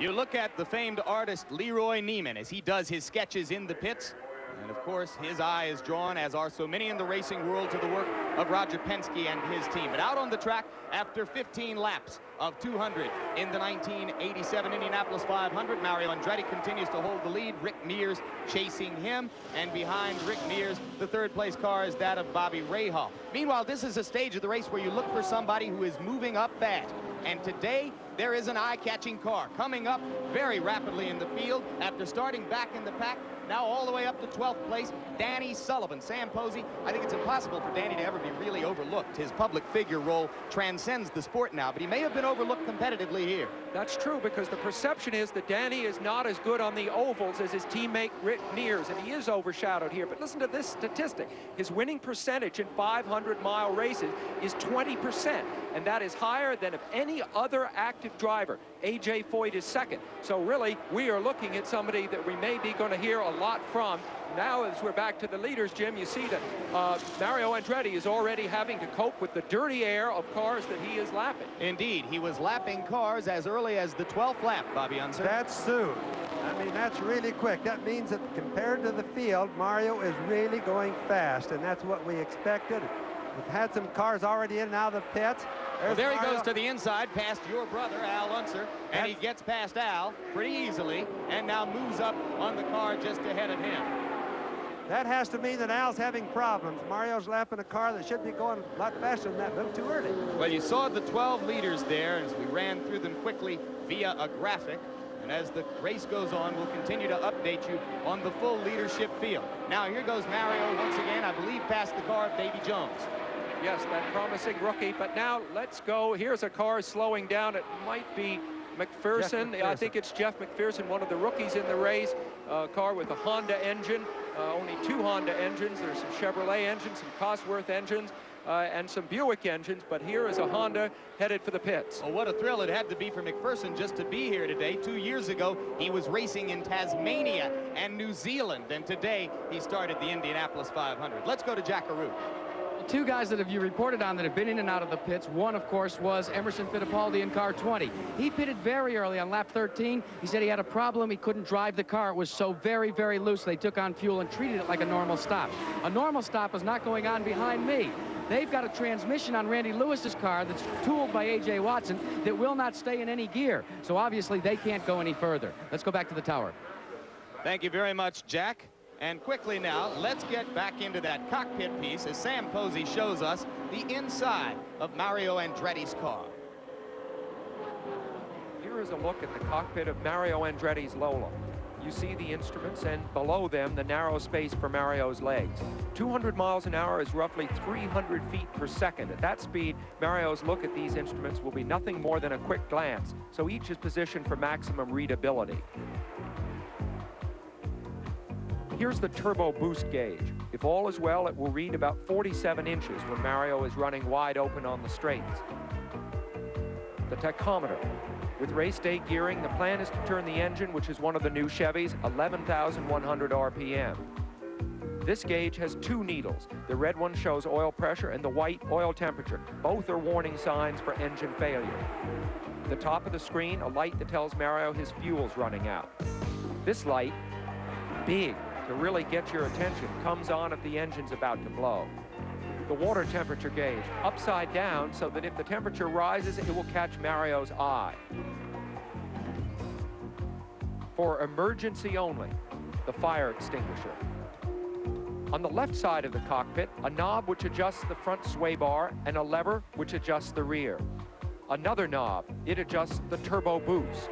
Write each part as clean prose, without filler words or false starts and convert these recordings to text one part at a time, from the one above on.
You look at the famed artist Leroy Neiman as he does his sketches in the pits. And of course, his eye is drawn, as are so many in the racing world, to the work of Roger Penske and his team. But out on the track, after 15 laps of 200 in the 1987 Indianapolis 500, Mario Andretti continues to hold the lead. Rick Mears chasing him. And behind Rick Mears, the third-place car is that of Bobby Rahal. Meanwhile, this is a stage of the race where you look for somebody who is moving up fast. And today, there is an eye-catching car coming up very rapidly in the field after starting back in the pack. Now all the way up to 12th place, Danny Sullivan. Sam Posey, I think it's impossible for Danny to ever be really overlooked. His public figure role transcends the sport now, but he may have been overlooked competitively here. That's true, because the perception is that Danny is not as good on the ovals as his teammate Rick Mears, and he is overshadowed here. But listen to this statistic. His winning percentage in 500-mile races is 20%, and that is higher than of any other active driver. A.J. Foyt is second. So really, we are looking at somebody that we may be going to hear a lot from. Now, as we're back to the leaders, Jim, you see that Mario Andretti is already having to cope with the dirty air of cars that he is lapping. Indeed, he was lapping cars as early as the 12th lap, Bobby Unser. That's soon. I mean, that's really quick. That means that compared to the field, Mario is really going fast, and that's what we expected. We've had some cars already in and out of the pits. Well, there he goes to the inside, past your brother, Al Unser, and he gets past Al pretty easily, and now moves up on the car just ahead of him. That has to mean that Al's having problems. Mario's lapping a car that should be going a lot faster than that, a little too early. Well, you saw the 12 leaders there as we ran through them quickly via a graphic. And as the race goes on, we'll continue to update you on the full leadership field. Now, here goes Mario once again, I believe, past the car of Davy Jones. Yes, that promising rookie. But now let's go. Here's a car slowing down. It might be McPherson. I think it's Jeff McPherson, one of the rookies in the race. Car with a Honda engine. Only 2 Honda engines. There's some Chevrolet engines, some Cosworth engines, and some Buick engines. But here is a Honda headed for the pits. Well, what a thrill it had to be for McPherson just to be here today. 2 years ago, he was racing in Tasmania and New Zealand. And today, he started the Indianapolis 500. Let's go to Jack Arute. 2 guys that you reported on that have been in and out of the pits. One, of course, was Emerson Fittipaldi in car 20. He pitted very early on lap 13. He said he had a problem. He couldn't drive the car. It was so very, very loose. They took on fuel and treated it like a normal stop. A normal stop is not going on behind me. They've got a transmission on Randy Lewis's car that's tooled by A.J. Watson that will not stay in any gear. So obviously they can't go any further. Let's go back to the tower. Thank you very much, Jack. And quickly now, let's get back into that cockpit piece as Sam Posey shows us the inside of Mario Andretti's car. Here is a look at the cockpit of Mario Andretti's Lola. You see the instruments, and below them, the narrow space for Mario's legs. 200 miles an hour is roughly 300 feet per second. At that speed, Mario's look at these instruments will be nothing more than a quick glance, so each is positioned for maximum readability. Here's the turbo boost gauge. If all is well, it will read about 47 inches when Mario is running wide open on the straights. The tachometer. With race day gearing, the plan is to turn the engine, which is one of the new Chevys, 11,100 RPM. This gauge has 2 needles. The red one shows oil pressure and the white oil temperature. Both are warning signs for engine failure. At the top of the screen, a light that tells Mario his fuel's running out. This light, big, to really get your attention, comes on if the engine's about to blow. The water temperature gauge, upside down so that if the temperature rises, it will catch Mario's eye. For emergency only, the fire extinguisher. On the left side of the cockpit, a knob which adjusts the front sway bar and a lever which adjusts the rear. Another knob, it adjusts the turbo boost.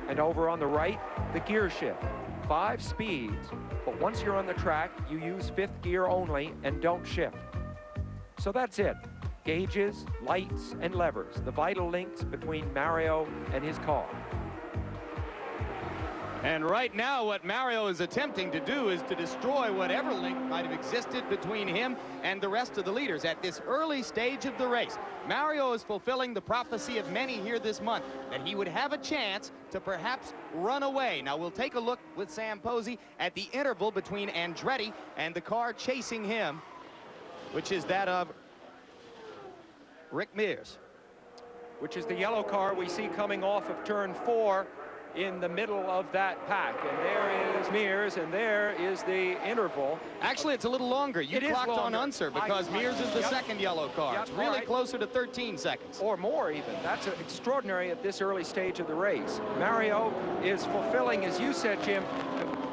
And over on the right, the gear shift. 5 speeds, but once you're on the track, you use 5th gear only and don't shift. So that's it. Gauges, lights, and levers, the vital links between Mario and his car. And right now, what Mario is attempting to do is to destroy whatever link might have existed between him and the rest of the leaders at this early stage of the race. Mario is fulfilling the prophecy of many here this month, that he would have a chance to perhaps run away. Now, we'll take a look with Sam Posey at the interval between Andretti and the car chasing him, which is that of Rick Mears. which is the yellow car we see coming off of turn 4 in the middle of that pack. And there is Mears, and there is the interval. Actually, it's a little longer. You clocked on Unser because Mears is the second yellow car. It's really closer to 13 seconds. Or more, even. That's extraordinary at this early stage of the race. Mario is fulfilling, as you said, Jim,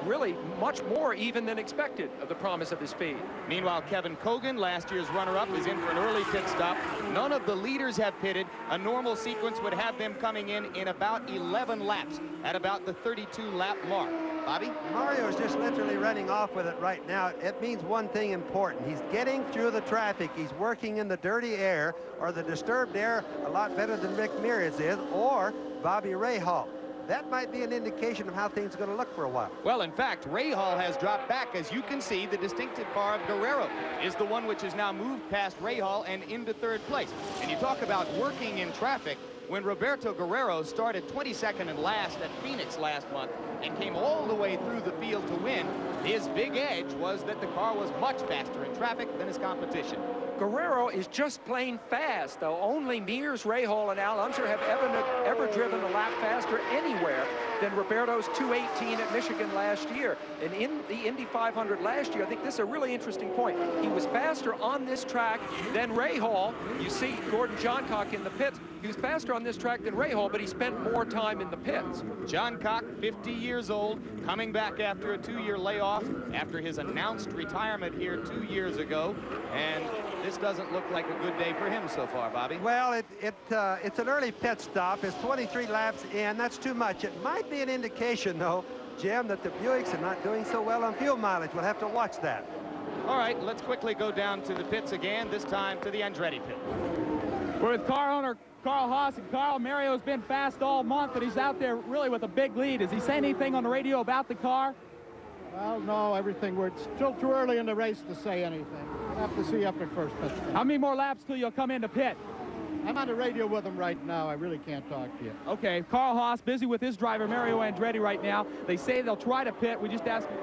really much more even than expected of the promise of his speed. Meanwhile, Kevin Kogan, last year's runner-up, is in for an early pit stop. None of the leaders have pitted. A normal sequence would have them coming in about 11 laps at about the 32-lap mark. Bobby? Mario is just literally running off with it right now. It means one thing important. He's getting through the traffic. He's working in the dirty air or the disturbed air a lot better than Rick Mears is, or Bobby Rahal. That might be an indication of how things are going to look for a while. Well, in fact, Rahal has dropped back. As you can see, the distinctive car of Guerrero is the one which has now moved past Rahal and into third place. And you talk about working in traffic. When Roberto Guerrero started 22nd and last at Phoenix last month and came all the way through the field to win, his big edge was that the car was much faster in traffic than his competition. Guerrero is just plain fast, though. Only Mears, Rahal, and Al Unser have ever driven a lap faster anywhere than Roberto's 2:18 at Michigan last year. And in the Indy 500 last year, I think this is a really interesting point. He was faster on this track than Rahal. You see Gordon Johncock in the pits. He was faster on this track than Rahal, but he spent more time in the pits. Johncock, 50 years old, coming back after a 2-year layoff after his announced retirement here 2 years ago. And this doesn't look like a good day for him so far, Bobby. Well, it's an early pit stop. It's 23 laps in. That's too much. It might be an indication, though, Jim, that the Buicks are not doing so well on fuel mileage. We'll have to watch that. All right, let's quickly go down to the pits again, this time to the Andretti pit. We're with car owner Carl Haas, and Carl, Mario's been fast all month, and he's out there really with a big lead. Is he saying anything on the radio about the car? Well, no, everything. We're still too early in the race to say anything. We'll have to see after first pit stop. How many more laps till you'll come into pit? I'm on the radio with him right now. I really can't talk to you. Okay, Carl Haas busy with his driver, Mario Andretti, right now. They say they'll try to pit. We just asked him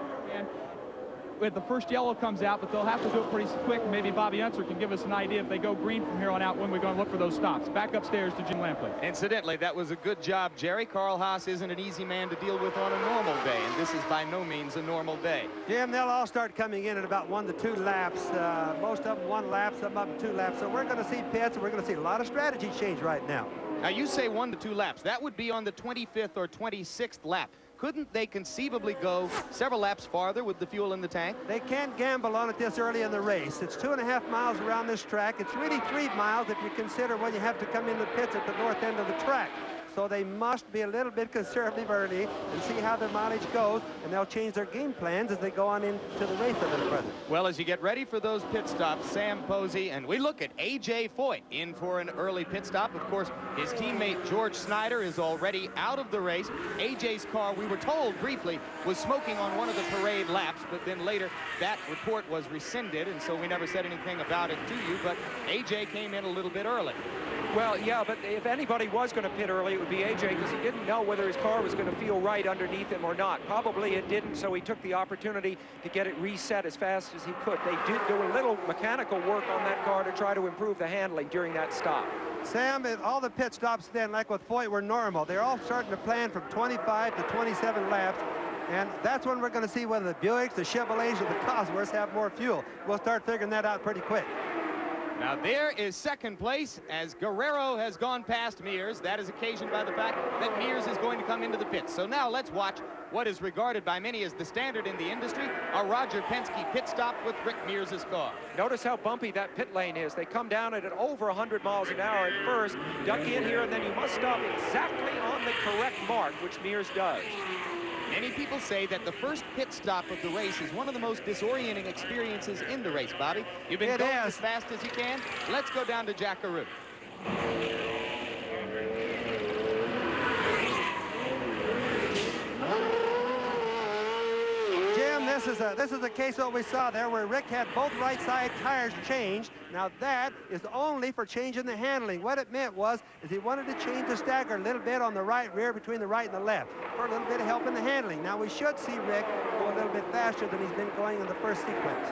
if the first yellow comes out, but they'll have to do it pretty quick. Maybe Bobby Unser can give us an idea if they go green from here on out when we're going to look for those stops. Back upstairs to Jim Lampley. Incidentally, that was a good job, Jerry. Carl Haas isn't an easy man to deal with on a normal day, and this is by no means a normal day. Jim, they'll all start coming in at about 1 to 2 laps. Most of them 1 lap, some of them 2 laps. So we're going to see pits, and we're going to see a lot of strategy change right now. Now, you say 1 to 2 laps. That would be on the 25th or 26th lap. Couldn't they conceivably go several laps farther with the fuel in the tank? They can't gamble on it this early in the race. It's 2.5 miles around this track. It's really 3 miles if you consider when you have to come in the pits at the north end of the track. So they must be a little bit conservative early and see how their mileage goes, and they'll change their game plans as they go on into the race a little further. Well, as you get ready for those pit stops, Sam Posey, and we look at A.J. Foyt in for an early pit stop. Of course, his teammate George Snyder is already out of the race. A.J.'s car, we were told briefly, was smoking on one of the parade laps, but then later that report was rescinded, and so we never said anything about it to you, but A.J. came in a little bit early. Well, yeah, but if anybody was going to pit early, it would be A.J. because he didn't know whether his car was going to feel right underneath him or not. Probably it didn't, so he took the opportunity to get it reset as fast as he could. They did do a little mechanical work on that car to try to improve the handling during that stop. Sam, all the pit stops then, like with Foyt, were normal. They're all starting to plan from 25 to 27 laps. And that's when we're going to see whether the Buicks, the Chevrolets, or the Cosworths have more fuel. We'll start figuring that out pretty quick. Now there is second place as Guerrero has gone past Mears. That is occasioned by the fact that Mears is going to come into the pits. So now let's watch what is regarded by many as the standard in the industry, a Roger Penske pit stop with Rick Mears' car. Notice how bumpy that pit lane is. They come down at over 100 miles an hour at first, duck in here, and then you must stop exactly on the correct mark, which Mears does. Many people say that the first pit stop of the race is one of the most disorienting experiences in the race, Bobby. You've been going as fast as you can. Let's go down to Jack Carew. Jim, this is a case of what we saw there where Rick had both right side tires changed. Now that is only for changing the handling. What it meant was he wanted to change the stagger a little bit on the right rear between the right and the left for a little bit of help in the handling. Now we should see Rick go a little bit faster than he's been going in the first sequence.